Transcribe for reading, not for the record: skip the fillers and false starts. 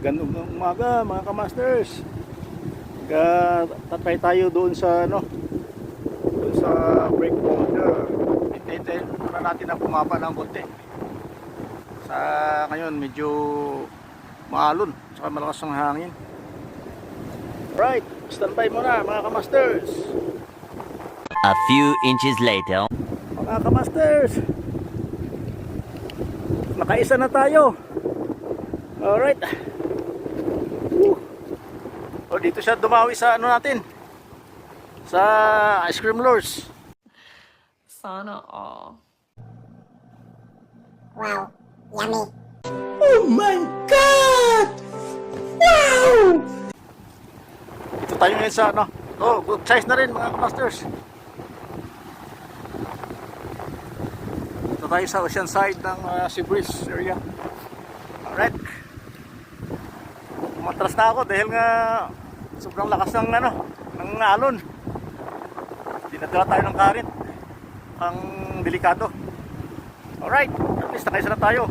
Magandang umaga mga kamasters. Tatry tayo doon sa doon sa brake holder. Hintayin muna natin na bumaba ng konti. Sa ngayon medyo maalon, saka malakas ang hangin. Right, standby muna mga kamasters. A few inches later. Mga kamasters, nakaisa na tayo. Alright. O, dito siya dumawi sa natin, sa ice cream lures. Sana all. Wow, yummy. Oh my God! Wow! Dito tayo ngayon sa good size na rin mga masters. Dito tayo sa ocean side ng Seabreeze area. Alright. Matras na ako dahil nga sobrang lakas ng ng alon. Dinadala tayo ng current. Ang delikado. Alright, at least nakaisa na tayo.